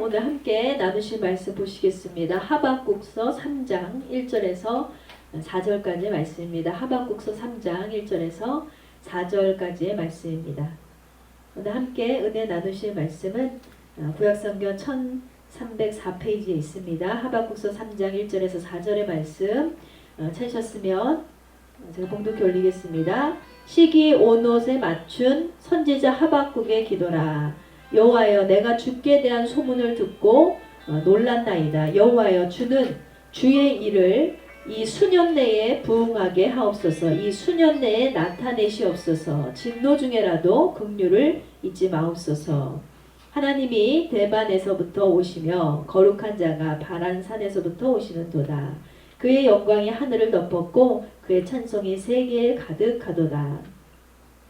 오늘 함께 나누실 말씀 보시겠습니다. 하박국서 3장 1절에서 4절까지의 말씀입니다. 하박국서 3장 1절에서 4절까지의 말씀입니다. 오늘 함께 은혜 나누실 말씀은 구약성경 1304페이지에 있습니다. 하박국서 3장 1절에서 4절의 말씀 찾으셨으면 제가 봉독해 올리겠습니다. 시기 온 옷에 맞춘 선지자 하박국의 기도라. 여호와여, 내가 주께 대한 소문을 듣고 놀랐나이다. 여호와여, 주는 주의 일을 이 수년 내에 부응하게 하옵소서. 이 수년 내에 나타내시옵소서. 진노 중에라도 긍휼을 잊지 마옵소서. 하나님이 대만에서부터 오시며 거룩한 자가 바란산에서부터 오시는도다. 그의 영광이 하늘을 덮었고 그의 찬송이 세계에 가득하도다.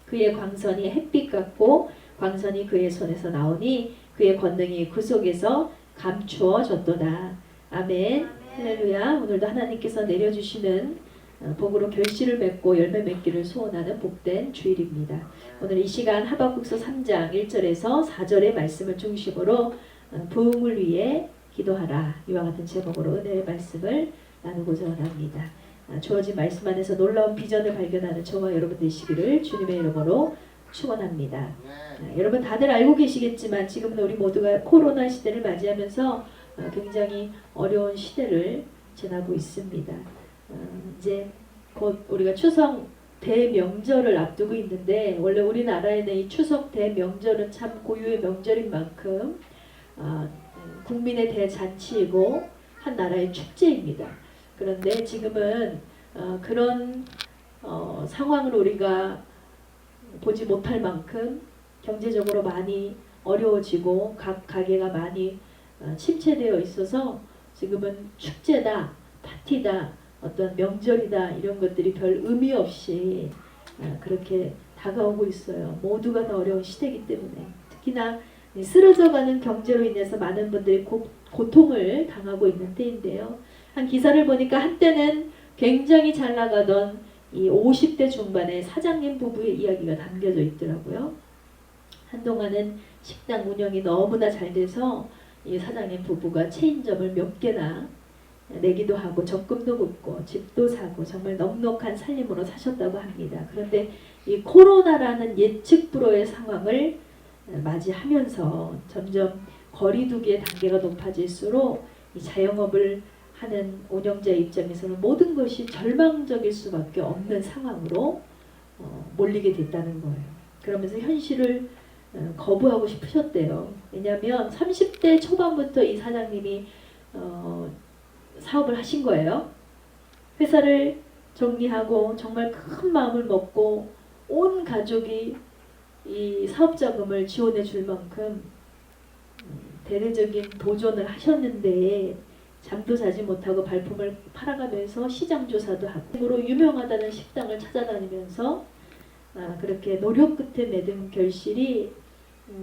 그의 광선이 햇빛 같고 광선이 그의 손에서 나오니 그의 권능이 그 속에서 감추어졌도다. 아멘. 할렐루야. 오늘도 하나님께서 내려주시는 복으로 결실을 맺고 열매 맺기를 소원하는 복된 주일입니다. 오늘 이 시간 하박국서 3장 1절에서 4절의 말씀을 중심으로 부흥을 위해 기도하라. 이와 같은 제목으로 은혜의 말씀을 나누고자 합니다. 주어진 말씀 안에서 놀라운 비전을 발견하는 저와 여러분 되시기를 주님의 이름으로 축원합니다. 여러분 다들 알고 계시겠지만 지금은 우리 모두가 코로나 시대를 맞이하면서 굉장히 어려운 시대를 지나고 있습니다. 이제 곧 우리가 추석 대명절을 앞두고 있는데 원래 우리나라에는 이 추석 대명절은 참 고유의 명절인 만큼 국민의 대잔치이고 한 나라의 축제입니다. 그런데 지금은 그런 상황을 우리가 보지 못할 만큼 경제적으로 많이 어려워지고 각 가게가 많이 침체되어 있어서 지금은 축제다, 파티다, 어떤 명절이다 이런 것들이 별 의미 없이 그렇게 다가오고 있어요. 모두가 다 어려운 시대이기 때문에 특히나 쓰러져가는 경제로 인해서 많은 분들이 고통을 당하고 있는 때인데요. 한 기사를 보니까 한때는 굉장히 잘 나가던 이 50대 중반의 사장님 부부의 이야기가 담겨져 있더라고요. 한동안은 식당 운영이 너무나 잘 돼서 이 사장님 부부가 체인점을 몇 개나 내기도 하고 적금도 붓고 집도 사고 정말 넉넉한 살림으로 사셨다고 합니다. 그런데 이 코로나라는 예측 불허의 상황을 맞이하면서 점점 거리두기의 단계가 높아질수록 이 자영업을 하는 운영자의 입장에서는 모든 것이 절망적일 수밖에 없는 상황으로 몰리게 됐다는 거예요. 그러면서 현실을 거부하고 싶으셨대요. 왜냐하면 30대 초반부터 이 사장님이 사업을 하신 거예요. 회사를 정리하고 정말 큰 마음을 먹고 온 가족이 이 사업 자금을 지원해 줄 만큼 대대적인 도전을 하셨는데 잠도 자지 못하고 발품을 팔아가면서 시장 조사도 하고 유명하다는 식당을 찾아다니면서 그렇게 노력 끝에 맺은 결실이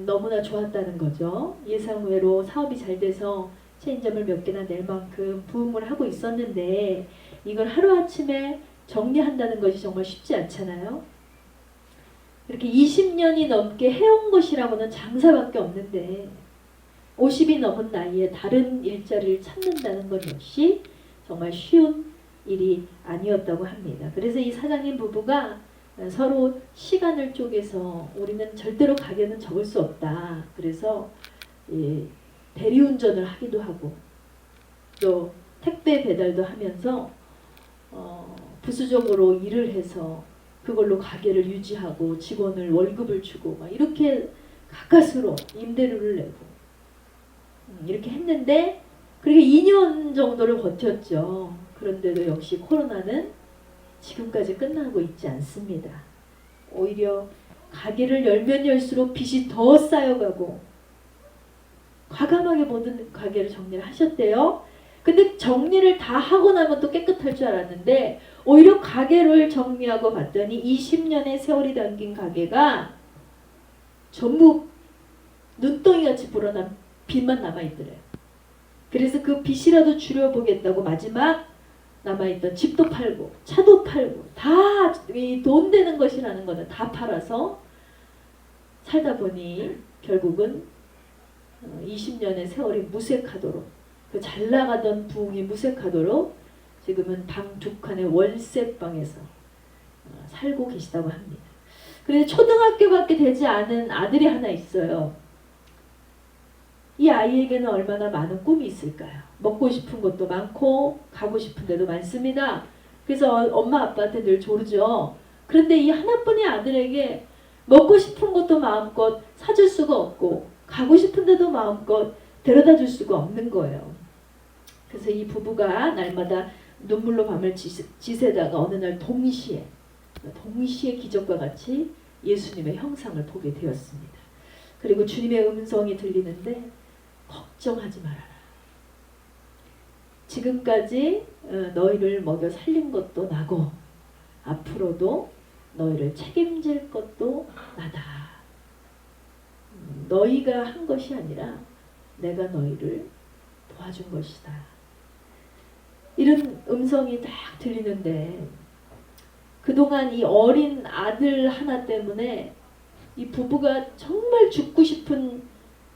너무나 좋았다는 거죠. 예상외로 사업이 잘 돼서 체인점을 몇 개나 낼 만큼 부흥을 하고 있었는데 이걸 하루아침에 정리한다는 것이 정말 쉽지 않잖아요. 이렇게 20년이 넘게 해온 것이라고는 장사밖에 없는데 50이 넘은 나이에 다른 일자리를 찾는다는 것 역시 정말 쉬운 일이 아니었다고 합니다. 그래서 이 사장님 부부가 서로 시간을 쪼개서 우리는 절대로 가게는 접을 수 없다. 그래서 대리운전을 하기도 하고 또 택배 배달도 하면서 부수적으로 일을 해서 그걸로 가게를 유지하고 직원을 월급을 주고 막 이렇게 가까스로 임대료를 내고 이렇게 했는데 그렇게 2년 정도를 버텼죠. 그런데도 역시 코로나는 지금까지 끝나고 있지 않습니다. 오히려 가게를 열면 열수록 빚이 더 쌓여가고 과감하게 모든 가게를 정리를 하셨대요. 근데 정리를 다 하고 나면 또 깨끗할 줄 알았는데 오히려 가게를 정리하고 봤더니 20년의 세월이 담긴 가게가 전부 눈덩이같이 불어난 빚만 남아있더래요. 그래서 그 빚이라도 줄여보겠다고 마지막 남아있던 집도 팔고 차도 팔고 다 돈 되는 것이라는 거는 다 팔아서 살다 보니 결국은 20년의 세월이 무색하도록, 그 잘 나가던 부흥이 무색하도록 지금은 방 2칸의 월세방에서 살고 계시다고 합니다. 그런데 초등학교밖에 되지 않은 아들이 하나 있어요. 이 아이에게는 얼마나 많은 꿈이 있을까요? 먹고 싶은 것도 많고 가고 싶은 데도 많습니다. 그래서 엄마 아빠한테 늘 조르죠. 그런데 이 하나뿐인 아들에게 먹고 싶은 것도 마음껏 사줄 수가 없고 가고 싶은 데도 마음껏 데려다 줄 수가 없는 거예요. 그래서 이 부부가 날마다 눈물로 밤을 지새다가 어느 날 동시에 기적과 같이 예수님의 형상을 보게 되었습니다. 그리고 주님의 음성이 들리는데 걱정하지 말아라. 지금까지 너희를 먹여 살린 것도 나고 앞으로도 너희를 책임질 것도 나다. 너희가 한 것이 아니라 내가 너희를 도와준 것이다. 이런 음성이 딱 들리는데 그동안 이 어린 아들 하나 때문에 이 부부가 정말 죽고 싶은,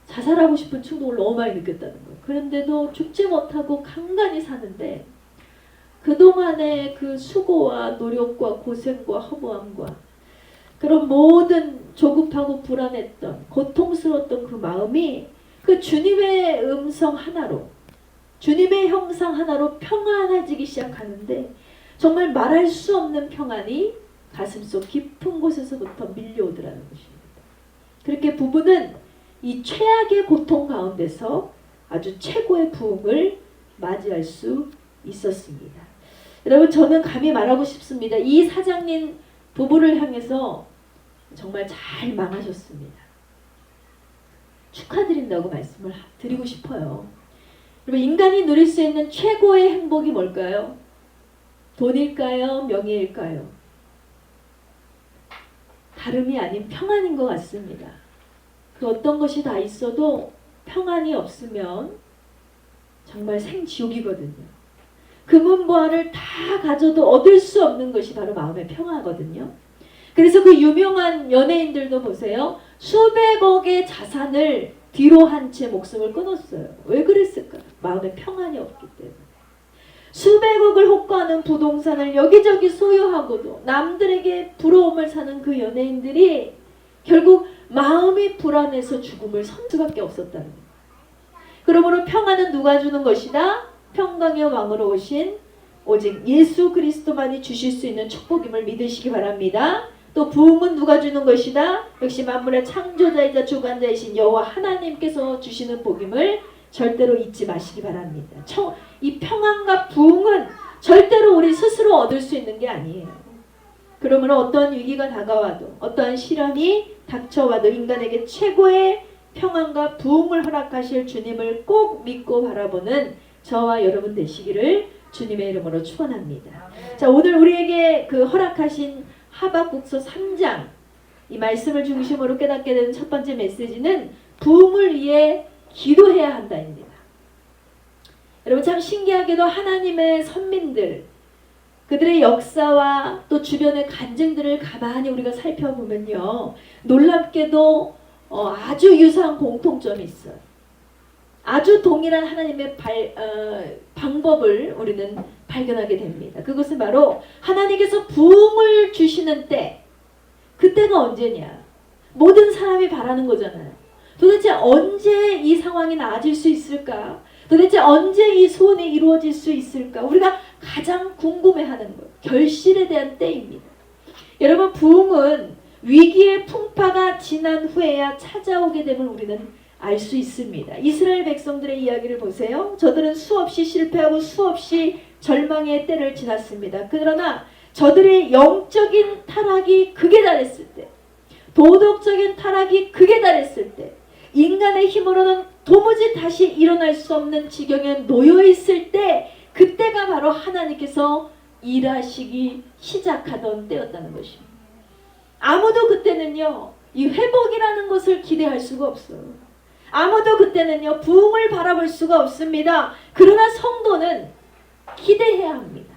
자살하고 싶은 충동을 너무 많이 느꼈다는 거예요. 그런데도 죽지 못하고 간간히 사는데 그동안의 그 수고와 노력과 고생과 허무함과 그런 모든 조급하고 불안했던 고통스러웠던 그 마음이 그 주님의 음성 하나로, 주님의 형상 하나로 평안해지기 시작하는데 정말 말할 수 없는 평안이 가슴속 깊은 곳에서부터 밀려오더라는 것입니다. 그렇게 부부는 이 최악의 고통 가운데서 아주 최고의 부흥을 맞이할 수 있었습니다. 여러분, 저는 감히 말하고 싶습니다. 이 사장님 부부를 향해서 정말 잘 망하셨습니다. 축하드린다고 말씀을 드리고 싶어요. 여러분, 인간이 누릴 수 있는 최고의 행복이 뭘까요? 돈일까요? 명예일까요? 다름이 아닌 평안인 것 같습니다. 그 어떤 것이 다 있어도 평안이 없으면 정말 생지옥이거든요. 금은보화를 다 가져도 얻을 수 없는 것이 바로 마음의 평화거든요. 그래서 그 유명한 연예인들도 보세요. 수백억의 자산을 뒤로 한 채 목숨을 끊었어요. 왜 그랬을까? 마음의 평안이 없기 때문에. 수백억을 호가하는 부동산을 여기저기 소유하고도 남들에게 부러움을 사는 그 연예인들이 결국 마음이 불안해서 죽음을 선 수밖에 없었다는 거예요. 그러므로 평안은 누가 주는 것이다? 평강의 왕으로 오신 오직 예수 그리스도만이 주실 수 있는 축복임을 믿으시기 바랍니다. 또 부흥은 누가 주는 것이다? 역시 만물의 창조자이자 주관자이신 여호와 하나님께서 주시는 복임을 절대로 잊지 마시기 바랍니다. 이 평안과 부흥은 절대로 우리 스스로 얻을 수 있는 게 아니에요. 그러므로 어떠한 위기가 다가와도 어떠한 시련이 닥쳐와도 인간에게 최고의 평안과 부흥을 허락하실 주님을 꼭 믿고 바라보는 저와 여러분 되시기를 주님의 이름으로 축원합니다. 자, 오늘 우리에게 그 허락하신 하박국서 3장 이 말씀을 중심으로 깨닫게 되는 첫 번째 메시지는 부흥을 위해 기도해야 한다입니다. 여러분, 참 신기하게도 하나님의 선민들, 그들의 역사와 또 주변의 간증들을 가만히 우리가 살펴보면요, 놀랍게도 아주 유사한 공통점이 있어요. 아주 동일한 하나님의 방법을 우리는 발견하게 됩니다. 그것은 바로 하나님께서 부흥을 주시는 때, 그때가 언제냐? 모든 사람이 바라는 거잖아요. 도대체 언제 이 상황이 나아질 수 있을까? 도대체 언제 이 소원이 이루어질 수 있을까? 우리가 가장 궁금해하는 것, 결실에 대한 때입니다. 여러분, 부흥은 위기의 풍파가 지난 후에야 찾아오게 됨을 우리는 알 수 있습니다. 이스라엘 백성들의 이야기를 보세요. 저들은 수없이 실패하고 수없이 절망의 때를 지났습니다. 그러나 저들의 영적인 타락이 극에 달했을 때, 도덕적인 타락이 극에 달했을 때, 인간의 힘으로는 도무지 다시 일어날 수 없는 지경에 놓여 있을 때, 그때가 바로 하나님께서 일하시기 시작하던 때였다는 것입니다. 아무도 그때는요, 이 회복이라는 것을 기대할 수가 없어요. 아무도 그때는요, 부흥을 바라볼 수가 없습니다. 그러나 성도는 기대해야 합니다.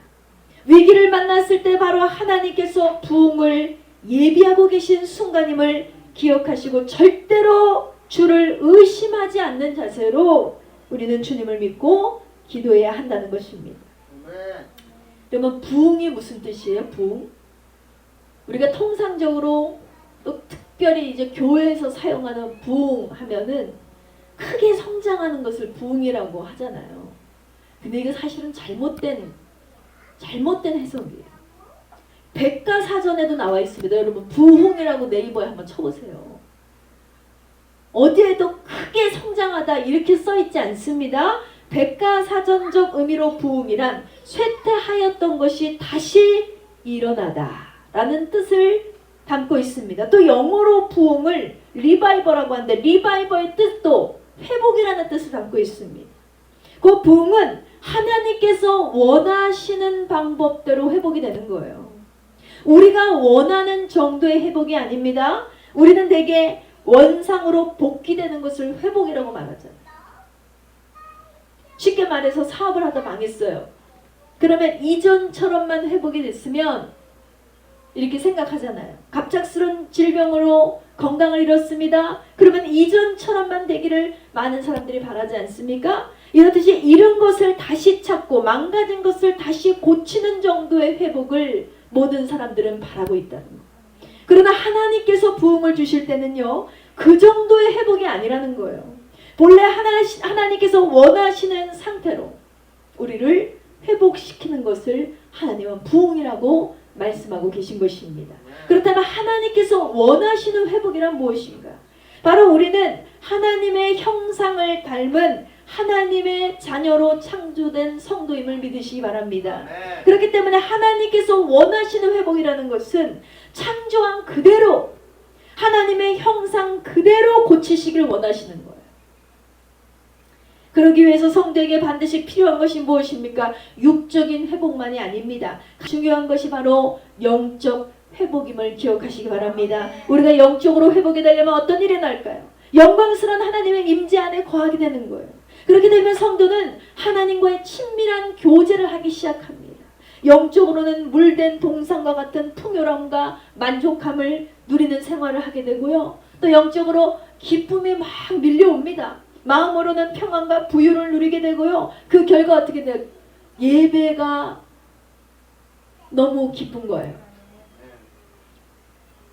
위기를 만났을 때 바로 하나님께서 부흥을 예비하고 계신 순간임을 기억하시고 절대로 주를 의심하지 않는 자세로 우리는 주님을 믿고 기도해야 한다는 것입니다. 그러면 부흥이 무슨 뜻이에요? 부흥? 우리가 통상적으로 또 특별히 이제 교회에서 사용하는 부흥 하면은 크게 성장하는 것을 부흥이라고 하잖아요. 근데 이게 사실은 잘못된 해석이에요. 백과사전에도 나와 있습니다. 여러분 부흥이라고 네이버에 한번 쳐보세요. 어디에도 크게 성장하다 이렇게 써있지 않습니다. 백과사전적 의미로 부흥이란 쇠퇴하였던 것이 다시 일어나다 라는 뜻을 담고 있습니다. 또 영어로 부흥을 리바이벌이라고 하는데 리바이벌의 뜻도 회복이라는 뜻을 담고 있습니다. 그 부흥은 하나님께서 원하시는 방법대로 회복이 되는 거예요. 우리가 원하는 정도의 회복이 아닙니다. 우리는 대개 원상으로 복귀되는 것을 회복이라고 말하잖아요. 쉽게 말해서 사업을 하다 망했어요. 그러면 이전처럼만 회복이 됐으면 이렇게 생각하잖아요. 갑작스런 질병으로 건강을 잃었습니다. 그러면 이전처럼만 되기를 많은 사람들이 바라지 않습니까? 이렇듯이 잃은 것을 다시 찾고 망가진 것을 다시 고치는 정도의 회복을 모든 사람들은 바라고 있다는 거예요. 그러나 하나님께서 부흥을 주실 때는요. 그 정도의 회복이 아니라는 거예요. 본래 하나님께서 원하시는 상태로 우리를 회복시키는 것을 하나님은 부흥이라고 말씀하고 계신 것입니다. 그렇다면 하나님께서 원하시는 회복이란 무엇인가? 바로 우리는 하나님의 형상을 닮은 하나님의 자녀로 창조된 성도임을 믿으시기 바랍니다. 그렇기 때문에 하나님께서 원하시는 회복이라는 것은 창조한 그대로 하나님의 형상 그대로 고치시길 원하시는 거예요. 그러기 위해서 성도에게 반드시 필요한 것이 무엇입니까? 육적인 회복만이 아닙니다. 중요한 것이 바로 영적 회복임을 기억하시기 바랍니다. 우리가 영적으로 회복이 되려면 어떤 일이 날까요? 영광스러운 하나님의 임재 안에 거하게 되는 거예요. 그렇게 되면 성도는 하나님과의 친밀한 교제를 하기 시작합니다. 영적으로는 물된 동산과 같은 풍요로움과 만족함을 누리는 생활을 하게 되고요. 또 영적으로 기쁨이 막 밀려옵니다. 마음으로는 평안과 부유를 누리게 되고요. 그 결과 어떻게 돼요? 예배가 너무 기쁜 거예요.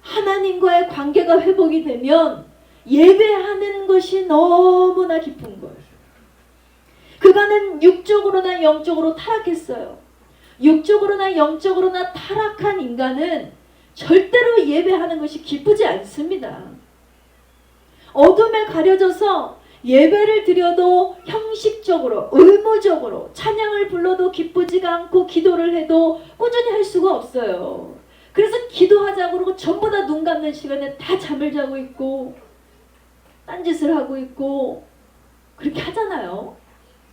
하나님과의 관계가 회복이 되면 예배하는 것이 너무나 기쁜 거예요. 그간은 육적으로나 영적으로 타락했어요. 육적으로나 영적으로나 타락한 인간은 절대로 예배하는 것이 기쁘지 않습니다. 어둠에 가려져서 예배를 드려도 형식적으로 의무적으로 찬양을 불러도 기쁘지가 않고 기도를 해도 꾸준히 할 수가 없어요. 그래서 기도하자고 그러고 전부 다 눈 감는 시간에 다 잠을 자고 있고 딴짓을 하고 있고 그렇게 하잖아요.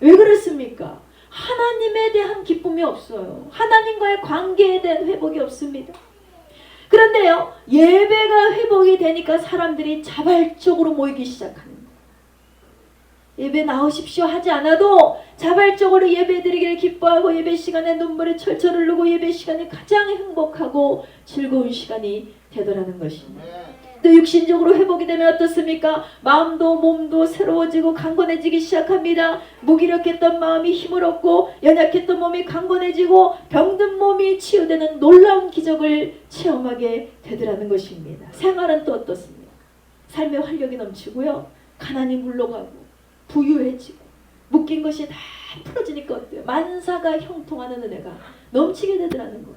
왜 그렇습니까? 하나님에 대한 기쁨이 없어요. 하나님과의 관계에 대한 회복이 없습니다. 그런데요, 예배가 회복이 되니까 사람들이 자발적으로 모이기 시작합니다. 예배 나오십시오 하지 않아도 자발적으로 예배 드리기를 기뻐하고 예배 시간에 눈물에 철철 흐르고 예배 시간이 가장 행복하고 즐거운 시간이 되더라는 것입니다. 또 육신적으로 회복이 되면 어떻습니까? 마음도 몸도 새로워지고 강건해지기 시작합니다. 무기력했던 마음이 힘을 얻고 연약했던 몸이 강건해지고 병든 몸이 치유되는 놀라운 기적을 체험하게 되더라는 것입니다. 생활은 또 어떻습니까? 삶의 활력이 넘치고요. 가난이 물러가고 부유해지고 묶인 것이 다 풀어지니까 어때요? 만사가 형통하는 은혜가 넘치게 되더라는 거예요.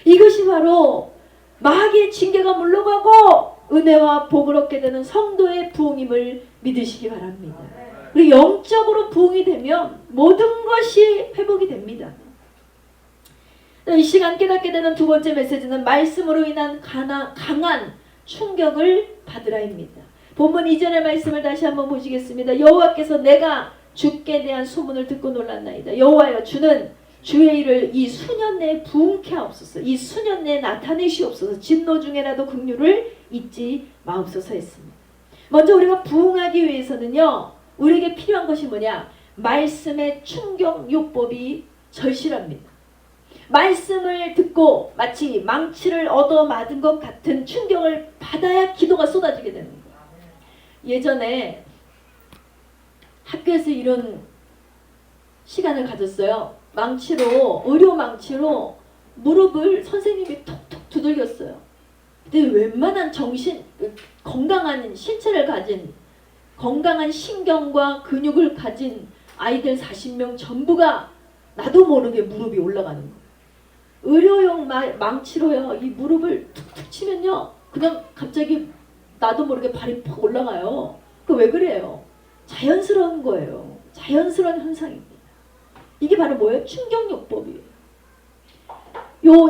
이것이 바로 마귀의 징계가 물러가고 은혜와 복을 얻게 되는 성도의 부흥임을 믿으시기 바랍니다. 그리고 영적으로 부흥이 되면 모든 것이 회복이 됩니다. 이 시간 깨닫게 되는 두 번째 메시지는 말씀으로 인한 강한 충격을 받으라입니다. 본문 이전의 말씀을 다시 한번 보시겠습니다. 여호와께서 내가 주께 대한 소문을 듣고 놀랐나이다. 여호와여, 주는 주의 일을 이 수년 내에 부흥케 하옵소서. 이 수년 내에 나타내시옵소서. 진노 중에라도 긍휼을 잊지 마옵소서 했습니다. 먼저 우리가 부흥하기 위해서는요, 우리에게 필요한 것이 뭐냐? 말씀의 충격 요법이 절실합니다. 말씀을 듣고 마치 망치를 얻어맞은 것 같은 충격을 받아야 기도가 쏟아지게 되는 거예요. 예전에 학교에서 이런 시간을 가졌어요. 망치로, 의료 망치로 무릎을 선생님이 톡톡 두들겼어요. 근데 웬만한 건강한 신체를 가진, 건강한 신경과 근육을 가진 아이들 40명 전부가 나도 모르게 무릎이 올라가는 거예요. 의료용 망치로요, 이 무릎을 툭툭 치면요, 그냥 갑자기 나도 모르게 발이 팍 올라가요. 그 왜 그래요? 자연스러운 거예요. 자연스러운 현상입니다. 이게 바로 뭐예요? 충격요법이에요.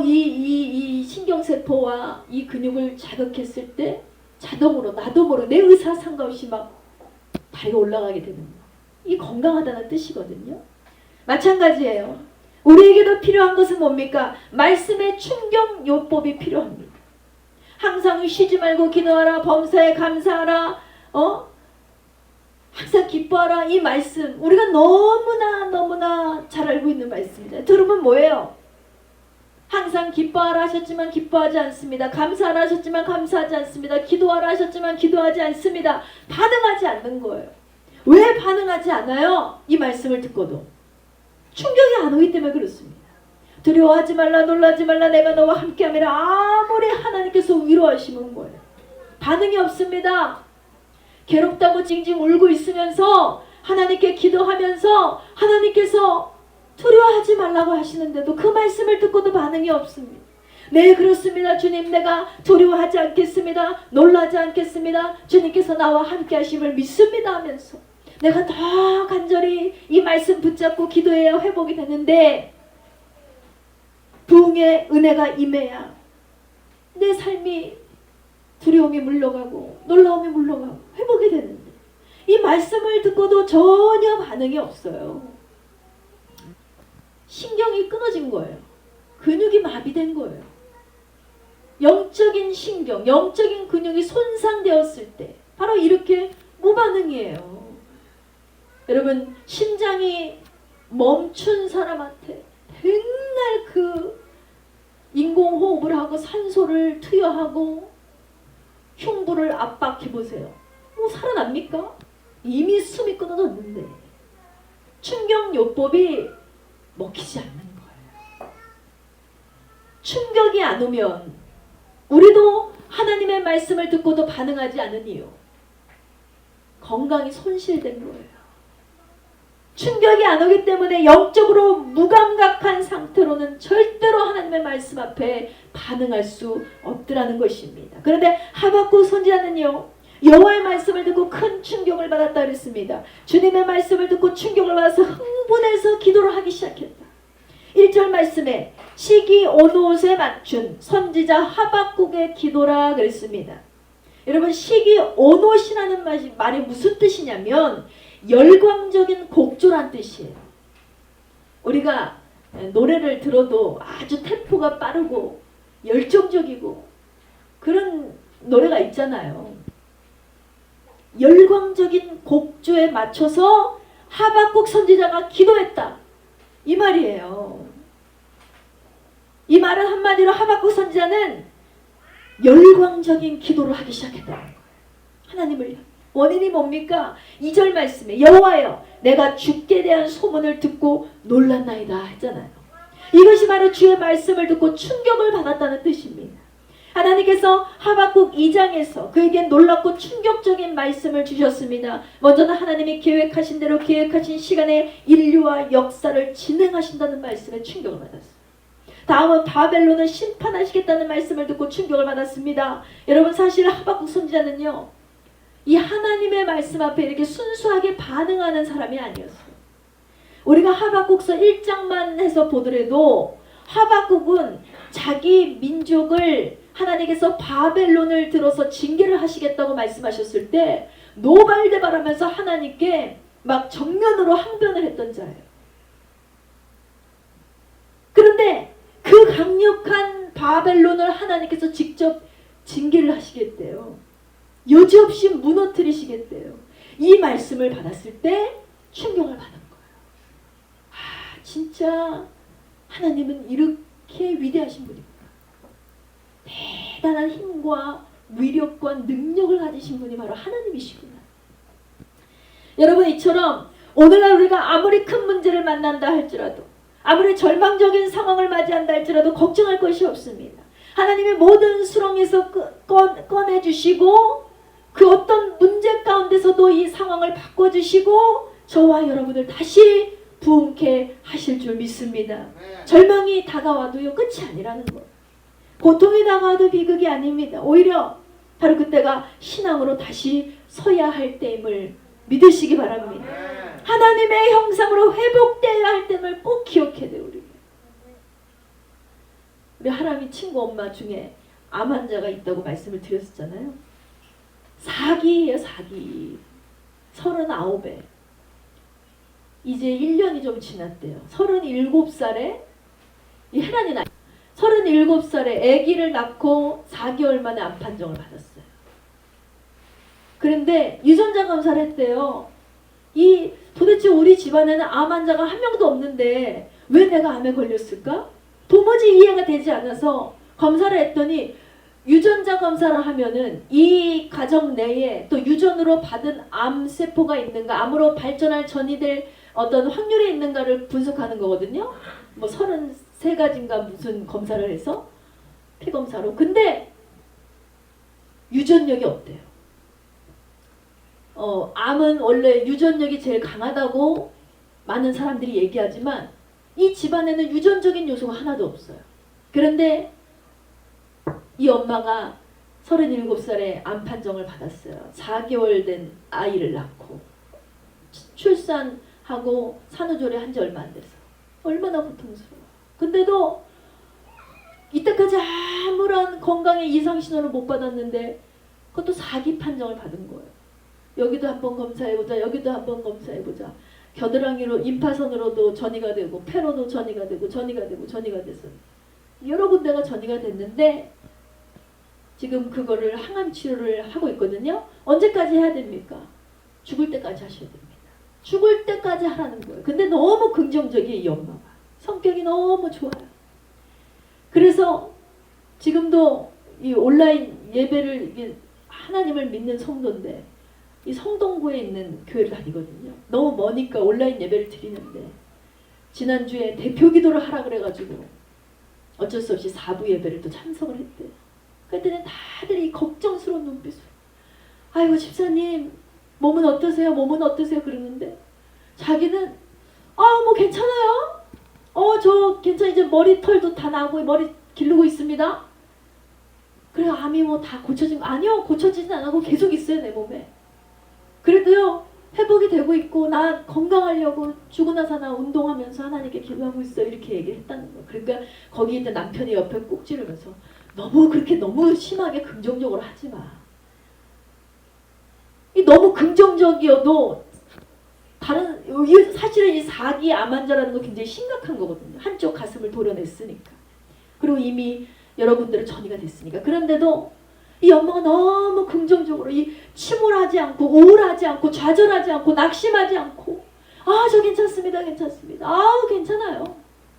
이 신경세포와 이 근육을 자극했을 때 자동으로 나도 모르게 내 의사 상관없이 막 다리가 올라가게 되는 거. 이 건강하다는 뜻이거든요. 마찬가지예요. 우리에게도 필요한 것은 뭡니까? 말씀의 충격요법이 필요합니다. 항상 쉬지 말고 기도하라, 범사에 감사하라, 항상 기뻐하라. 이 말씀 우리가 너무나 잘 알고 있는 말씀입니다. 들으면 뭐예요? 항상 기뻐하라 하셨지만 기뻐하지 않습니다. 감사하라 하셨지만 감사하지 않습니다. 기도하라 하셨지만 기도하지 않습니다. 반응하지 않는 거예요. 왜 반응하지 않아요? 이 말씀을 듣고도 충격이 안 오기 때문에 그렇습니다. 두려워하지 말라, 놀라지 말라, 내가 너와 함께함이라. 아무리 하나님께서 위로하시는 거예요. 반응이 없습니다. 괴롭다고 징징 울고 있으면서 하나님께 기도하면서 하나님께서 두려워하지 말라고 하시는데도 그 말씀을 듣고도 반응이 없습니다. 네, 그렇습니다. 주님, 내가 두려워하지 않겠습니다. 놀라지 않겠습니다. 주님께서 나와 함께 하심을 믿습니다 하면서 내가 더 간절히 이 말씀 붙잡고 기도해야 회복이 되는데, 부흥의 은혜가 임해야 내 삶이 두려움이 물러가고 놀라움이 물러가고 회복이 되는데, 이 말씀을 듣고도 전혀 반응이 없어요. 신경이 끊어진 거예요. 근육이 마비된 거예요. 영적인 신경, 영적인 근육이 손상되었을 때 바로 이렇게 무반응이에요. 여러분, 심장이 멈춘 사람한테 맨날 그 인공호흡을 하고 산소를 투여하고 흉부를 압박해 보세요. 뭐 살아납니까? 이미 숨이 끊어졌는데. 충격요법이 먹히지 않는 거예요. 충격이 안 오면 우리도 하나님의 말씀을 듣고도 반응하지 않은 이유, 건강이 손실된 거예요. 충격이 안 오기 때문에 영적으로 무감각한 상태로는 절대로 하나님의 말씀 앞에 반응할 수 없더라는 것입니다. 그런데 하박국 선지자는요, 여호와의 말씀을 듣고 큰 충격을 받았다 그랬습니다. 주님의 말씀을 듣고 충격을 받아서 흥분해서 기도를 하기 시작했다. 1절 말씀에 시기 오노옷에 맞춘 선지자 하박국의 기도라 그랬습니다. 여러분, 시기 오노옷이라는 말이 무슨 뜻이냐면 열광적인 곡조란 뜻이에요. 우리가 노래를 들어도 아주 템포가 빠르고 열정적이고 그런 노래가 있잖아요. 열광적인 곡조에 맞춰서 하박국 선지자가 기도했다, 이 말이에요. 이 말은 한마디로 하박국 선지자는 열광적인 기도를 하기 시작했다는 거예요. 하나님을. 원인이 뭡니까? 2절 말씀에 여호와여, 내가 주께 대한 소문을 듣고 놀랐나이다 했잖아요. 이것이 바로 주의 말씀을 듣고 충격을 받았다는 뜻입니다. 하나님께서 하박국 2장에서 그에게 놀랍고 충격적인 말씀을 주셨습니다. 먼저는 하나님이 계획하신 대로 계획하신 시간에 인류와 역사를 진행하신다는 말씀에 충격을 받았어요. 다음은 바벨론을 심판하시겠다는 말씀을 듣고 충격을 받았습니다. 여러분, 사실 하박국 선지자는요, 이 하나님의 말씀 앞에 이렇게 순수하게 반응하는 사람이 아니었어요. 우리가 하박국서 1장만 해서 보더라도 하박국은 자기 민족을 하나님께서 바벨론을 들어서 징계를 하시겠다고 말씀하셨을 때 노발대발하면서 하나님께 막 정면으로 항변을 했던 자예요. 그런데 그 강력한 바벨론을 하나님께서 직접 징계를 하시겠대요. 여지없이 무너뜨리시겠대요. 이 말씀을 받았을 때 충격을 받은 거예요. 아, 진짜 하나님은 이렇게 위대하신 분이구나. 대단한 힘과 위력과 능력을 가지신 분이 바로 하나님이시구나. 여러분, 이처럼 오늘날 우리가 아무리 큰 문제를 만난다 할지라도, 아무리 절망적인 상황을 맞이한다 할지라도 걱정할 것이 없습니다. 하나님이 모든 수렁에서 꺼내주시고 그 어떤 문제 가운데서도 이 상황을 바꿔주시고 저와 여러분을 다시 부흥케 하실 줄 믿습니다. 절망이 다가와도요, 끝이 아니라는 것. 고통이 다가와도 비극이 아닙니다. 오히려 바로 그때가 신앙으로 다시 서야 할 때임을 믿으시기 바랍니다. 하나님의 형상으로 회복되어야 할 때임을 꼭 기억해야 돼요. 우리 하람이 친구 엄마 중에 암 환자가 있다고 말씀을 드렸었잖아요. 사기예요, 사기. 39에 이제 1년이 좀 지났대요. 37살에 이 혜란이 나이 37살에 아기를 낳고 4개월 만에 암 판정을 받았어요. 그런데 유전자 검사를 했대요. 도대체 우리 집안에는 암 환자가 한 명도 없는데 왜 내가 암에 걸렸을까? 도무지 이해가 되지 않아서 검사를 했더니 유전자 검사를 하면은 이 가정 내에 또 유전으로 받은 암세포가 있는가, 암으로 발전할 전이 될 어떤 확률이 있는가를 분석하는 거거든요. 뭐 33가지인가 무슨 검사를 해서 피검사로. 근데 유전력이 없대요. 암은 원래 유전력이 제일 강하다고 많은 사람들이 얘기하지만 이 집안에는 유전적인 요소가 하나도 없어요. 그런데 이 엄마가 37살에 암 판정을 받았어요. 4개월 된 아이를 낳고 출산하고 산후조리 한 지 얼마 안 돼서 얼마나 고통스러워. 근데도 이때까지 아무런 건강의 이상 신호를 못 받았는데 그것도 사기 판정을 받은 거예요. 여기도 한번 검사해보자, 여기도 한번 검사해보자. 겨드랑이로 임파선으로도 전이가 되고 폐로도 전이가 되고 전이가 되고 전이가 돼서 여러 군데가 전이가 됐는데 지금 그거를 항암 치료를 하고 있거든요. 언제까지 해야 됩니까? 죽을 때까지 하셔야 됩니다. 죽을 때까지 하라는 거예요. 근데 너무 긍정적이에요. 이 엄마가. 성격이 너무 좋아요. 그래서 지금도 이 온라인 예배를 하나님을 믿는 성도인데 이 성동구에 있는 교회를 다니거든요. 너무 머니까 온라인 예배를 드리는데 지난주에 대표 기도를 하라 그래가지고 어쩔 수 없이 4부 예배를 또 참석을 했대요. 그랬더니 다들 이 걱정스러운 눈빛으로 아이고 집사님 몸은 어떠세요? 몸은 어떠세요? 그러는데 자기는 뭐 괜찮아요. 저 괜찮아. 이제 머리털도 다 나고 머리 기르고 있습니다. 그래 암이 뭐 다 고쳐진 거 아니요. 고쳐지진 않고 계속 있어요 내 몸에. 그래도요 회복이 되고 있고 나 건강하려고 죽으나 사나 운동하면서 하나님께 기도하고 있어 이렇게 얘기를 했다는 거예요. 그러니까 거기 있는 남편이 옆에 꼭 찌르면서 그렇게 너무 심하게 긍정적으로 하지 마. 너무 긍정적이어도 사실은 이 사기 암 환자라는 거 굉장히 심각한 거거든요. 한쪽 가슴을 도려냈으니까. 그리고 이미 여러분들은 전이가 됐으니까. 그런데도 이 엄마가 너무 긍정적으로 침울하지 않고 우울하지 않고 좌절하지 않고 낙심하지 않고 저 괜찮습니다. 괜찮아요.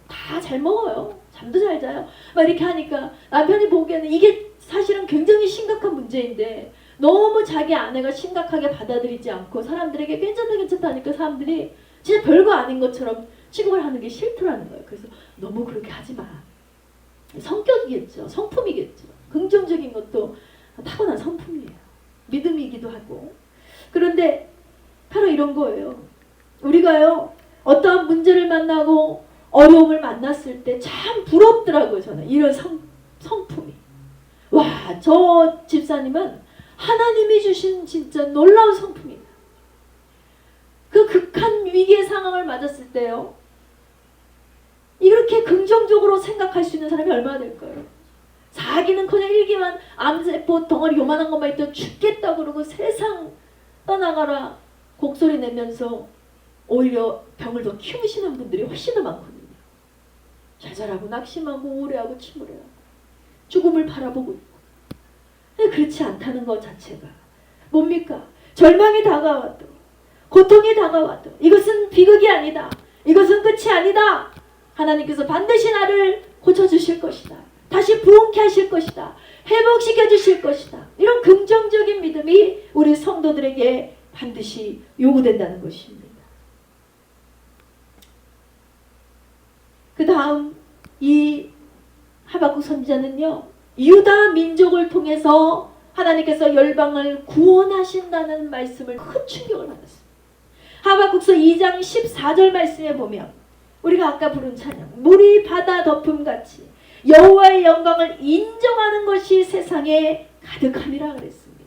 다 잘 먹어요. 잠도 잘 자요. 막 이렇게 하니까 남편이 보기에는 이게 사실은 굉장히 심각한 문제인데 너무 자기 아내가 심각하게 받아들이지 않고 사람들에게 괜찮다 하니까 사람들이 진짜 별거 아닌 것처럼 취급을 하는 게 싫더라는 거예요. 그래서 너무 그렇게 하지 마. 성격이겠죠. 성품이겠죠. 긍정적인 것도 타고난 성품이에요. 믿음이기도 하고. 그런데 바로 이런 거예요. 우리가요 어떠한 문제를 만나고 어려움을 만났을 때 참 부럽더라고요. 저는 이런 성품이. 와, 저 집사님은 하나님이 주신 진짜 놀라운 성품입니다. 그 극한 위기의 상황을 맞았을 때요 이렇게 긍정적으로 생각할 수 있는 사람이 얼마나 될까요? 사기는커녕 일기만 암세포 덩어리 요만한 것만 있던 죽겠다 그러고 세상 떠나가라 곡소리 내면서 오히려 병을 더 키우시는 분들이 훨씬 더 많거든요. 좌절하고 낙심하고 우울해하고 침울해하고 죽음을 바라보고 있고. 근데 그렇지 않다는 것 자체가 뭡니까? 절망이 다가와도 고통이 다가와도 이것은 비극이 아니다. 이것은 끝이 아니다. 하나님께서 반드시 나를 고쳐주실 것이다. 다시 부흥케 하실 것이다. 회복시켜 주실 것이다. 이런 긍정적인 믿음이 우리 성도들에게 반드시 요구된다는 것입니다. 그 다음 이 하박국 선지자는요, 유다 민족을 통해서 하나님께서 열방을 구원하신다는 말씀을 큰 충격을 받았습니다. 하박국서 2장 14절 말씀에 보면 우리가 아까 부른 찬양, 물이 바다 덮음같이 여호와의 영광을 인정하는 것이 세상에 가득함이라 그랬습니다.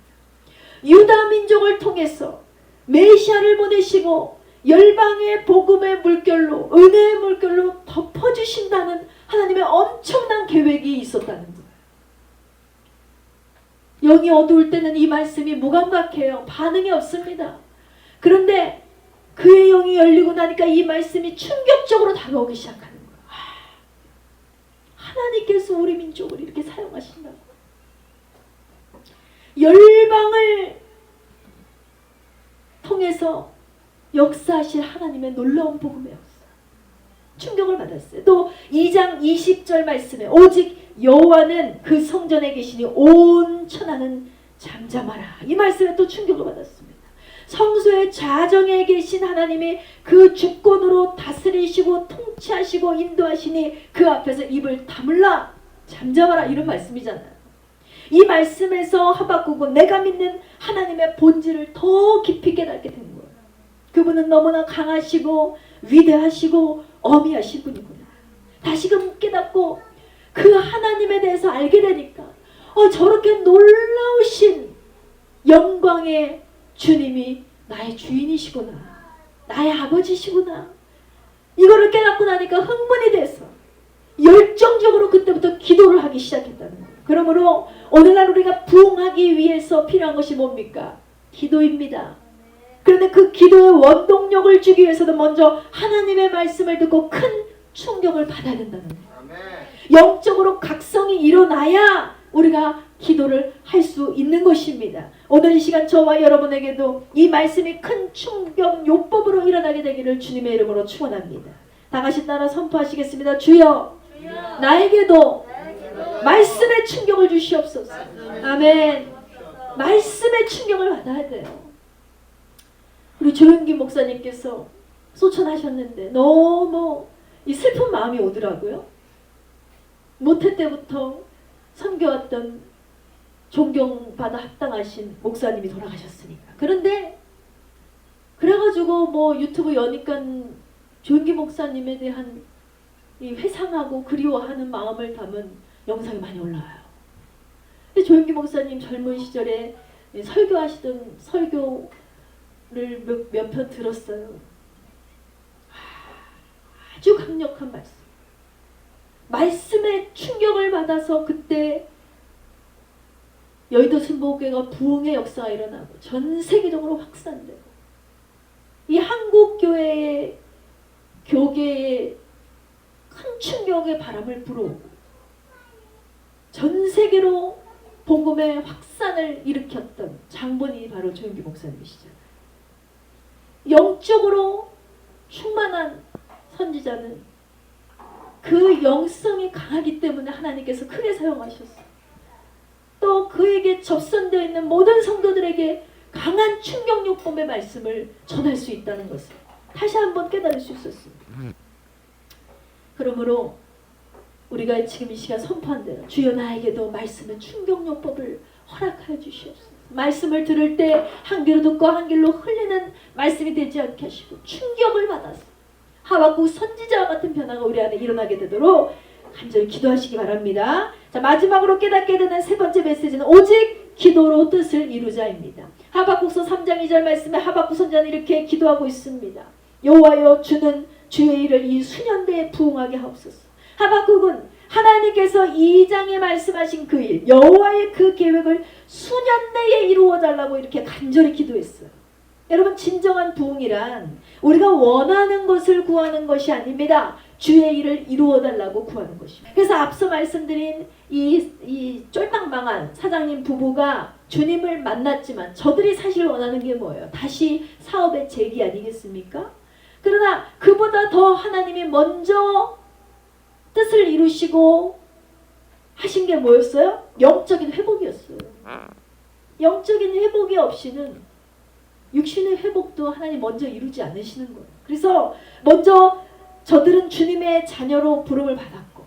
유다 민족을 통해서 메시아를 보내시고 열방의 복음의 물결로, 은혜의 물결로 덮어주신다는 하나님의 엄청난 계획이 있었다는 거예요. 영이 어두울 때는 이 말씀이 무감각해요. 반응이 없습니다. 그런데 그의 영이 열리고 나니까 이 말씀이 충격적으로 다가오기 시작하는 거예요. 하나님께서 우리 민족을 이렇게 사용하신다고. 열방을 통해서 역사하실 하나님의 놀라운 복음의 역사. 충격을 받았어요. 또 2장 20절 말씀에 오직 여호와는 그 성전에 계시니 온 천하는 잠잠하라. 이 말씀에 또 충격을 받았습니다. 성소의 좌정에 계신 하나님이 그 주권으로 다스리시고 통치하시고 인도하시니 그 앞에서 입을 다물라, 잠잠하라, 이런 말씀이잖아요. 이 말씀에서 하박국은 내가 믿는 하나님의 본질을 더 깊이 깨닫게 된 거예요. 그분은 너무나 강하시고 위대하시고 어미하신 분이구나. 다시금 깨닫고 그 하나님에 대해서 알게 되니까 저렇게 놀라우신 영광의 주님이 나의 주인이시구나, 나의 아버지시구나, 이거를 깨닫고 나니까 흥분이 돼서 열정적으로 그때부터 기도를 하기 시작했다는 거예요. 그러므로 오늘날 우리가 부흥하기 위해서 필요한 것이 뭡니까? 기도입니다. 그런데 그 기도의 원동력을 주기 위해서도 먼저 하나님의 말씀을 듣고 큰 충격을 받아야 된다는 거예요. 영적으로 각성이 일어나야 우리가 기도를 할 수 있는 것입니다. 오늘 이 시간 저와 여러분에게도 이 말씀이 큰 충격 요법으로 일어나게 되기를 주님의 이름으로 축원합니다. 다 같이 따라 선포하시겠습니다. 주여, 나에게도 말씀의 충격을 주시옵소서. 아멘. 말씀의 충격을 받아야 돼요. 우리 조영기 목사님께서 소천하셨는데 너무 이 슬픈 마음이 오더라고요. 모태 때부터 섬겨왔던 존경받아 합당하신 목사님이 돌아가셨으니까. 그런데 그래가지고 뭐 유튜브 여니까 조영기 목사님에 대한 이 회상하고 그리워하는 마음을 담은 영상이 많이 올라와요. 근데 조영기 목사님 젊은 시절에 설교하시던 설교를 몇 편 들었어요. 아주 강력한 말씀. 말씀에 충격을 받아서 그때 여의도 순복음교회가 부흥의 역사가 일어나고 전 세계적으로 확산되고 이 한국 교회의 교계에 큰 충격의 바람을 불어오고 전 세계로 복음의 확산을 일으켰던 장본인이 바로 조영기 목사님이시잖아요. 영적으로 충만한 선지자는 그 영성이 강하기 때문에 하나님께서 크게 사용하셨어요. 또 그에게 접선되어 있는 모든 성도들에게 강한 충격요법의 말씀을 전할 수 있다는 것을 다시 한번 깨달을 수 있었습니다. 그러므로 우리가 지금 이 시간 선포한 대로 주여 나에게도 말씀의 충격요법을 허락하여 주시옵소서. 말씀을 들을 때 한 귀로 듣고 한 귀로 흘리는 말씀이 되지 않게 하시고 충격을 받아서 하박국 선지자와 같은 변화가 우리 안에 일어나게 되도록 간절히 기도하시기 바랍니다. 자, 마지막으로 깨닫게 되는 세 번째 메시지는 오직 기도로 뜻을 이루자입니다. 하박국서 3장 2절 말씀에 하박국 선지자는 이렇게 기도하고 있습니다. 여호와여, 주는 주의 일을 이 수년대에 부응하게 하옵소서. 하박국은 하나님께서 2장에 말씀하신 그 일, 여호와의 그 계획을 수년 내에 이루어 달라고 이렇게 간절히 기도했어요. 여러분, 진정한 부흥이란 우리가 원하는 것을 구하는 것이 아닙니다. 주의 일을 이루어 달라고 구하는 것입니다. 그래서 앞서 말씀드린 이 쫄딱망한 사장님 부부가 주님을 만났지만 저들이 사실 원하는 게 뭐예요? 다시 사업의 재기 아니겠습니까? 그러나 그보다 더 하나님이 먼저 뜻을 이루시고 하신 게 뭐였어요? 영적인 회복이었어요. 영적인 회복이 없이는 육신의 회복도 하나님 먼저 이루지 않으시는 거예요. 그래서 먼저 저들은 주님의 자녀로 부름을 받았고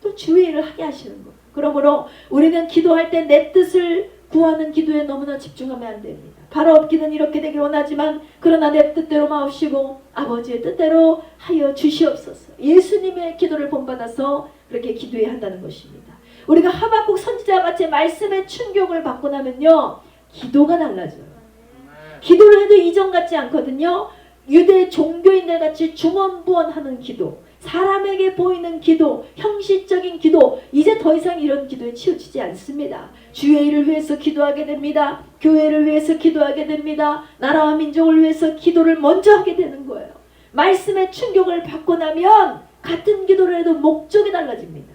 또 주의 일을 하게 하시는 거예요. 그러므로 우리는 기도할 때 내 뜻을 구하는 기도에 너무나 집중하면 안 됩니다. 바로 없기는 이렇게 되길 원하지만 그러나 내 뜻대로 마옵시고 아버지의 뜻대로 하여 주시옵소서. 예수님의 기도를 본받아서 그렇게 기도해야 한다는 것입니다. 우리가 하박국 선지자와 같이 말씀의 충격을 받고 나면요, 기도가 달라져요. 기도를 해도 이전 같지 않거든요. 유대 종교인들 같이 중언부언하는 기도, 사람에게 보이는 기도, 형식적인 기도, 이제 더 이상 이런 기도에 치우치지 않습니다. 주의 일을 위해서 기도하게 됩니다. 교회를 위해서 기도하게 됩니다. 나라와 민족을 위해서 기도를 먼저 하게 되는 거예요. 말씀의 충격을 받고 나면 같은 기도를 해도 목적이 달라집니다.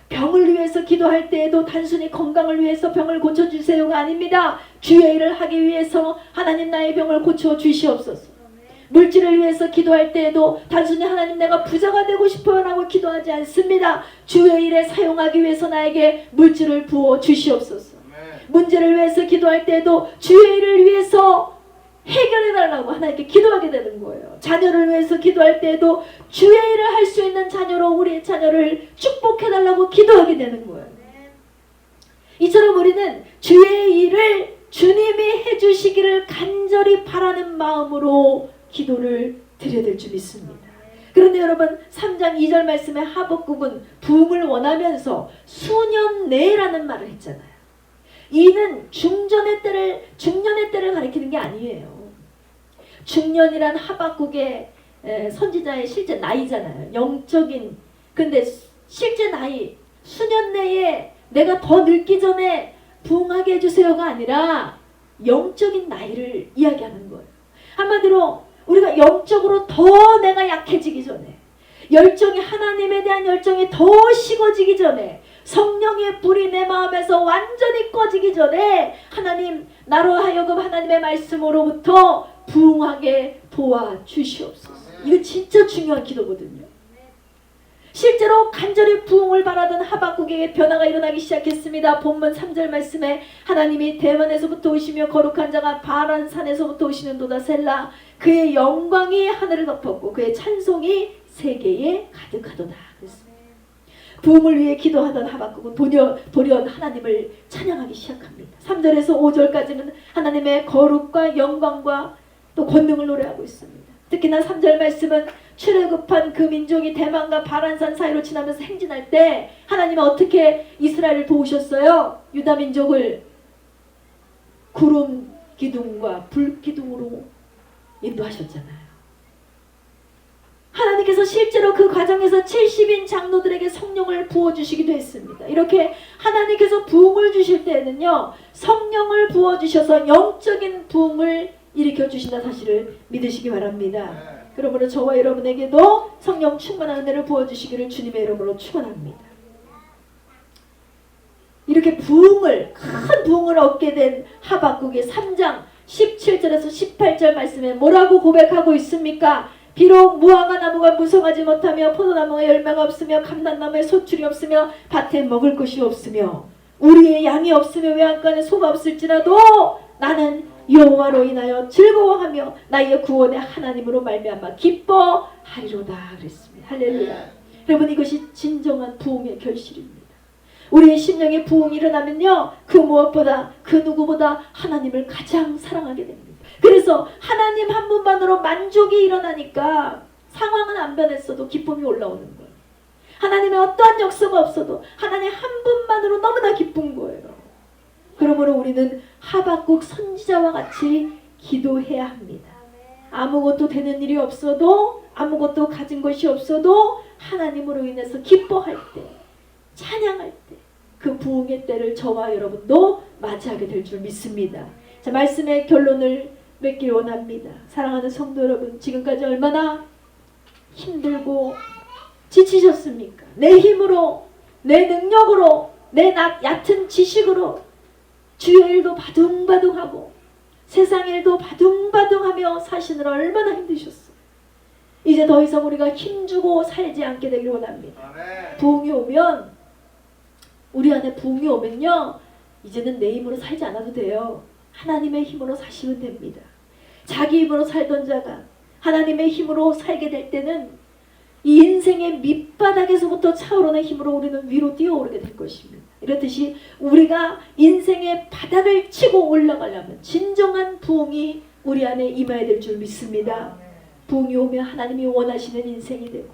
병을 위해서 기도할 때에도 단순히 건강을 위해서 병을 고쳐주세요가 아닙니다. 주의 일을 하기 위해서 하나님 나의 병을 고쳐주시옵소서. 물질을 위해서 기도할 때에도 단순히 하나님 내가 부자가 되고 싶어요 라고 기도하지 않습니다. 주의 일에 사용하기 위해서 나에게 물질을 부어 주시옵소서. 문제를 위해서 기도할 때에도 주의 일을 위해서 해결해달라고 하나님께 기도하게 되는 거예요. 자녀를 위해서 기도할 때에도 주의 일을 할 수 있는 자녀로 우리의 자녀를 축복해달라고 기도하게 되는 거예요. 이처럼 우리는 주의 일을 주님이 해주시기를 간절히 바라는 마음으로 기도를 드려야 될 줄 믿습니다. 그런데 여러분 3장 2절 말씀에 하박국은 부흥을 원하면서 수년 내라는 말을 했잖아요. 이는 중년의 때를 가리키는 게 아니에요. 중년이란 하박국의 선지자의 실제 나이잖아요. 영적인. 근데 실제 나이 수년 내에 내가 더 늙기 전에 부흥하게 해주세요가 아니라 영적인 나이를 이야기하는 거예요. 한마디로 우리가 영적으로 더 내가 약해지기 전에, 열정이 하나님에 대한 열정이 더 식어지기 전에, 성령의 불이 내 마음에서 완전히 꺼지기 전에 하나님 나로 하여금 하나님의 말씀으로부터 부흥하게 도와주시옵소서. 이거 진짜 중요한 기도거든요. 실제로 간절히 부흥을 바라던 하박국에게 변화가 일어나기 시작했습니다. 본문 3절 말씀에 하나님이 대만에서부터 오시며 거룩한 자가 바란 산에서부터 오시는도다 셀라. 그의 영광이 하늘을 덮었고 그의 찬송이 세계에 가득하도다. 그랬습니다. 부흥을 위해 기도하던 하박국은 돌연 하나님을 찬양하기 시작합니다. 3절에서 5절까지는 하나님의 거룩과 영광과 또 권능을 노래하고 있습니다. 특히나 3절 말씀은 출애굽한 그 민족이 대만과 바란산 사이로 지나면서 행진할 때 하나님은 어떻게 이스라엘을 도우셨어요? 유다 민족을 구름 기둥과 불 기둥으로 인도하셨잖아요. 하나님께서 실제로 그 과정에서 70인 장로들에게 성령을 부어주시기도 했습니다. 이렇게 하나님께서 부흥을 주실 때에는요, 성령을 부어주셔서 영적인 부흥을 일으켜주신다 사실을 믿으시기 바랍니다. 그러므로 저와 여러분에게도 성령 충만한 은혜를 부어주시기를 주님의 이름으로 축원합니다. 이렇게 큰 부흥을 얻게 된 하박국의 3장 17절에서 18절 말씀에 뭐라고 고백하고 있습니까? 비록 무화과 나무가 무성하지 못하며 포도나무에 열매가 없으며 감람나무에 소출이 없으며 밭에 먹을 것이 없으며 우리의 양이 없으며 외양간에 소가 없을지라도 나는 여호와로 인하여 즐거워하며 나의 구원의 하나님으로 말미암아 기뻐하리로다 그랬습니다. 할렐루야. 여러분 이것이 진정한 부흥의 결실입니다. 우리의 심령의 부흥이 일어나면요, 그 무엇보다 그 누구보다 하나님을 가장 사랑하게 됩니다. 그래서 하나님 한 분만으로 만족이 일어나니까 상황은 안 변했어도 기쁨이 올라오는 거예요. 하나님의 어떠한 역사가 없어도 하나님 한 분만으로 너무나 기쁜 거예요. 그러므로 우리는 하박국 선지자와 같이 기도해야 합니다. 아무것도 되는 일이 없어도, 아무것도 가진 것이 없어도 하나님으로 인해서 기뻐할 때, 찬양할 때, 그 부흥의 때를 저와 여러분도 맞이하게 될 줄 믿습니다. 자, 말씀의 결론을 맺길 원합니다. 사랑하는 성도 여러분, 지금까지 얼마나 힘들고 지치셨습니까? 내 힘으로, 내 능력으로, 내 얕은 지식으로 주의 일도 바둥바둥하고 세상 일도 바둥바둥하며 사시느라 얼마나 힘드셨어요. 이제 더 이상 우리가 힘주고 살지 않게 되길 원합니다. 부흥이 오면, 우리 안에 부흥이 오면요, 이제는 내 힘으로 살지 않아도 돼요. 하나님의 힘으로 사시면 됩니다. 자기 힘으로 살던 자가 하나님의 힘으로 살게 될 때는 이 인생의 밑바닥에서부터 차오르는 힘으로 우리는 위로 뛰어오르게 될 것입니다. 이렇듯이 우리가 인생의 바닥을 치고 올라가려면 진정한 부흥이 우리 안에 임해야 될 줄 믿습니다. 부흥이 오면 하나님이 원하시는 인생이 되고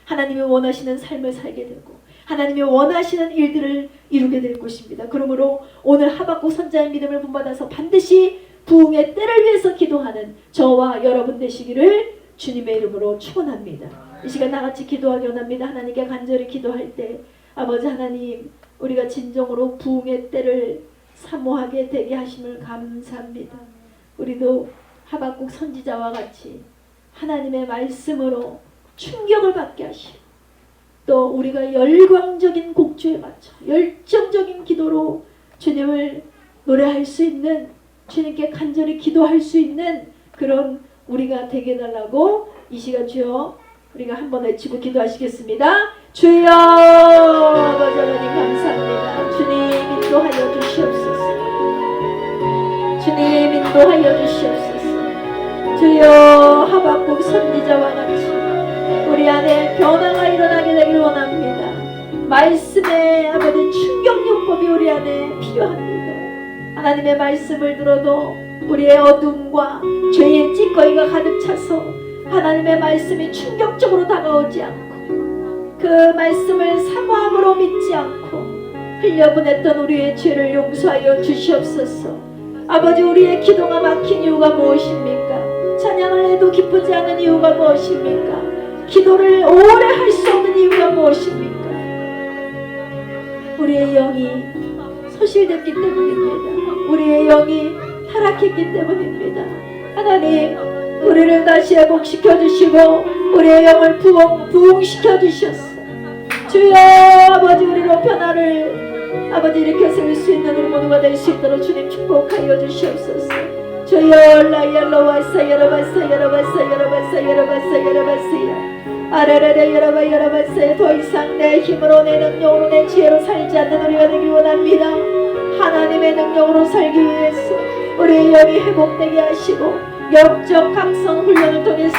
하나님이 원하시는 삶을 살게 되고 하나님이 원하시는 일들을 이루게 될 것입니다. 그러므로 오늘 하박국 선자의 믿음을 본받아서 반드시 부흥의 때를 위해서 기도하는 저와 여러분 되시기를 주님의 이름으로 축원합니다. 이 시간 나같이 기도하기 원합니다. 하나님께 간절히 기도할 때 아버지 하나님, 우리가 진정으로 부흥의 때를 사모하게 되게 하심을 감사합니다. 우리도 하박국 선지자와 같이 하나님의 말씀으로 충격을 받게 하시고 또 우리가 열광적인 곡주에 맞춰 열정적인 기도로 주님을 노래할 수 있는, 주님께 간절히 기도할 수 있는 그런 우리가 되게 해달라고 이 시간 주여 우리가 한번 외치고 기도하시겠습니다. 주여 아버지 하나님 감사합니다. 주님 인도하여 주시옵소서. 주님 인도하여 주시옵소서. 주여 하박국 선지자와 같이 우리 안에 변화가 일어나게 되기를 원합니다. 말씀의 아버지 충격요법이 우리 안에 필요합니다. 하나님의 말씀을 들어도 우리의 어둠과 죄의 찌꺼기가 가득 차서 하나님의 말씀이 충격적으로 다가오지 않고 그 말씀을 사모함으로 믿지 않고 흘려보냈던 우리의 죄를 용서하여 주시옵소서. 아버지, 우리의 기도가 막힌 이유가 무엇입니까? 찬양을 해도 기쁘지 않은 이유가 무엇입니까? 기도를 오래 할 수 없는 이유가 무엇입니까? 우리의 영이 소실됐기 때문입니다. 우리의 영이 타락했기 때문입니다. 하나님, 우리를 다시 회복시켜 주시고 우리의 영을 부흥시켜 주셨어. 주여 아버지, 우리로 변화를 아버지 일으켜 세울 수 있는 우리 모두가 될 수 있도록 주님 축복하여 주시옵소서. 주여 라이알로와사 여러바사 여러바사 여러바사 여러바사 여러바사야 아라라라 여러바 여러바사야. 더 이상 내 힘으로 내 능력으로 내 지혜로 살지 않는 우리가 되길 원합니다. 하나님의 능력으로 살기 위해서 우리의 영이 회복되게 하시고 영적 각성 훈련을 통해서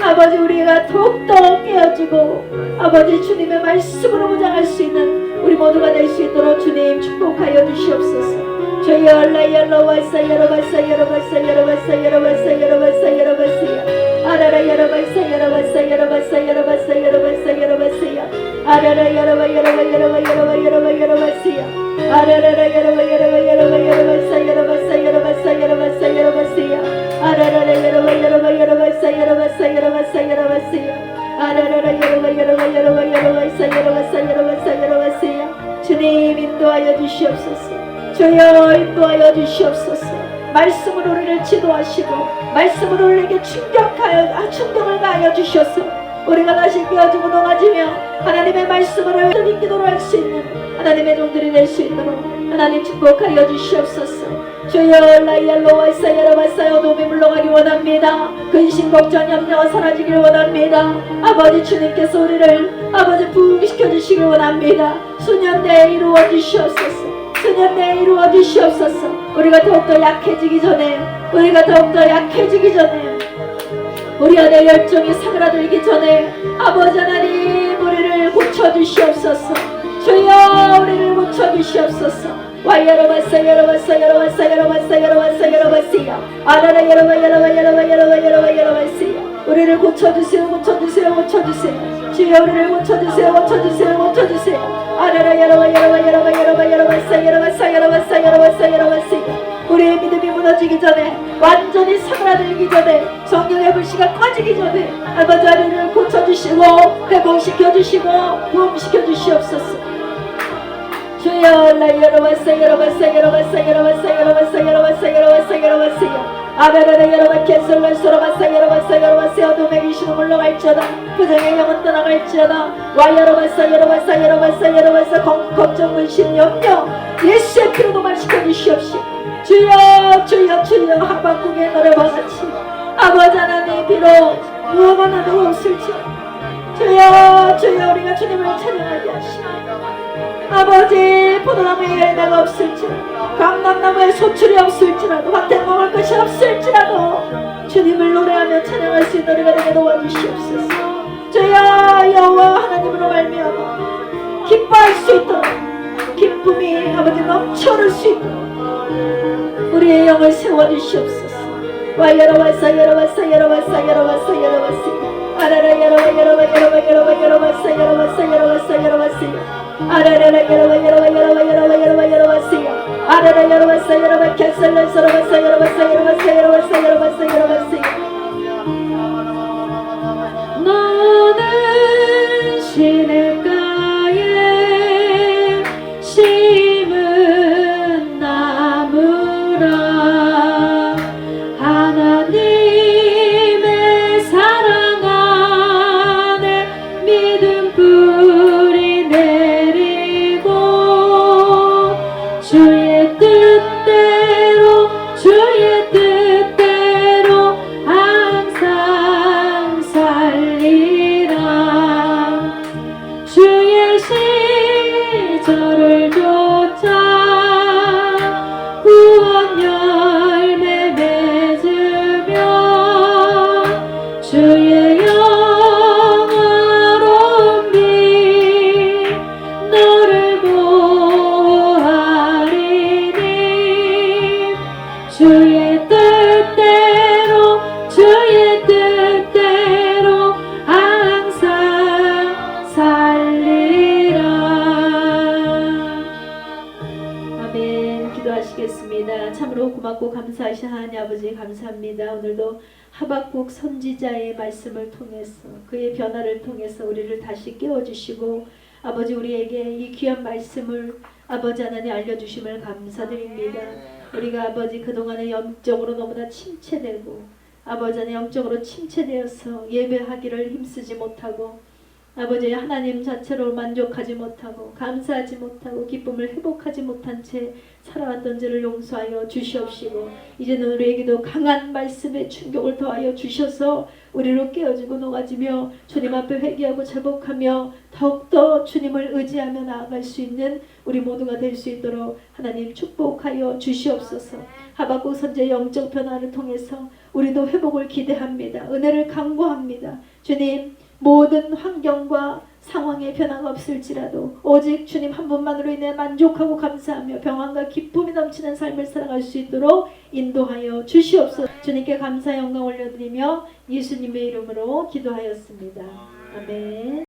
아버지 우리가 더욱더 깨어지고 아버지 주님의 말씀으로 무장할 수 있는 우리 모두가 될 수 있도록 주님 축복하여 주시옵소서. 주여 라이알로와사 여러바사 여러바사 여러바사 여러바사 여러바사 여러바사야 아라라 여러바사 여러바사 여러바사 여러바사 여러바사 여러바사야 아라라 여러바 여러바 여러바 여러바 여러바 여러바사야 아라라라 여러바 여러바 여러바 여러바사 여러바사 여러바사 여러바사 여러바사야 아라라라 여러바 여러바 여러바사 여러바사 여러바사 여러바사야 아라라라 여러바 여러바 여러바 여러바사 여러바사 여러바사 여러바사야. 주님 인도하여 주시옵소서. 주여 인도하여 주시옵소서. 말씀으로 우리를 지도하시고 말씀으로 우리에게 충격을 가하여 주셔서 우리가 다시 깨어지고 넘어지며 하나님의 말씀으로 드린 기도를 할 수 있는 하나님의 종들이 될 수 있도록 하나님 축복하여 주시옵소서. 주여 라이알로와사 여러바사 어둠이 물러가기 원합니다. 근심 걱정 염려가 사라지길 원합니다. 아버지 주님께서 우리를 아버지 부흥시켜 주시길 원합니다. 수년 내에 이루어 주시옵소서. 수년 내에 이루어 주시옵소서. 우리가 더욱더 약해지기 전에 우리 안에 열정이 사그라들기 전에 아버지 하나님 우리를 고쳐주시옵소서. 주여 우리를 고쳐주시옵소서. 와이여러바사 여러바사 여러바사 여러바사 여러바사 여러바시야 아라라 여러바 여러바 여러바 여러바 여러바 여러바시야. 우리를 고쳐주세요. 고쳐주세요. 주여 우리를 고쳐주세요. 아라라 여러바 여러바 여러바 여러바 여러바사 여러바시야. 우리의 믿음이 무너지기 전에 완전히 사그라들기 전에 성령의 불씨가 꺼지기 전에 아버지 우리를 고쳐주시고 회복시켜 주시고 부흥시켜 주시옵소서. 주여 라이여러바사 아베라라 여러바 캔슬런스러바사 여러바사 어둠의 귀신은 물러갈지어다 부정의 영은 떠나갈지어다 와여러바사 걱정 근심 염려 예수의 피로 도말시켜 주시옵시고 주여 하박국의 노래와 같이 아버지 하나님 비록 무엇하나도 없을지어다 주여 우리가 주님을 찬양하게 하시고 아버지, 포도나무에 열매가 없을지라도, 감람나무에 소출이 없을지라도, 밭에 먹을 것이 없을지라도 주님을 노래하며 찬양할 수 있는 노래가 되게 도와주시옵소서. 주여, 여호와 하나님으로 말미암아 기뻐할 수 있도록, 기쁨이 아버지 넘쳐올 수 있도록 우리의 영을 세워주시옵소서. 와여러와사 여러와사 여러와사 여러와사 여러와사 아라라 여러와 여러와 여러와 여러와 여러와사 여러와사 여러와사 여러와사 아라라라 여러와 여러와 여러와 여러와 여러와 여러와사 아라라 여러와사 여러와 캔슬러 서러와사 여러와사 여러와사 여러와사 여러와사 여러와사 너는 시냇가에 심은 나무라 하나님의 사랑 안에 믿음 뿌리 내리고 주의 뜻대로 항상 살리라. 주의 시절을 쫓아 구원 열매 맺으며 주의 영화로운 빛 너를 보호하리니 주의 뜻대로 항상 살리라. 아멘. 기도하시겠습니다. 참으로 고맙고 감사하신 하나님 아버지 감사합니다. 오늘도 하박국 선지자의 말씀을 통해서 그의 변화를 통해서 우리를 다시 깨워주시고 아버지 우리에게 이 귀한 말씀을 아버지 하나님 알려주심을 감사드립니다. 우리가 아버지 그동안에 영적으로 너무나 침체되고 아버지 하나님 영적으로 침체되어서 예배하기를 힘쓰지 못하고 아버지 하나님 자체로 만족하지 못하고 감사하지 못하고 기쁨을 회복하지 못한 채 살아왔던 죄를 용서하여 주시옵시고 이제는 우리에게도 강한 말씀의 충격을 더하여 주셔서 우리로 깨어지고 녹아지며 주님 앞에 회개하고 제복하며 더욱더 주님을 의지하며 나아갈 수 있는 우리 모두가 될 수 있도록 하나님 축복하여 주시옵소서. 하박국 선지의 영적 변화를 통해서 우리도 회복을 기대합니다. 은혜를 간구합니다. 주님 모든 환경과 상황의 변화가 없을지라도 오직 주님 한 분만으로 인해 만족하고 감사하며 평안과 기쁨이 넘치는 삶을 살아갈 수 있도록 인도하여 주시옵소서. 주님께 감사 영광 올려드리며 예수님의 이름으로 기도하였습니다. 아멘.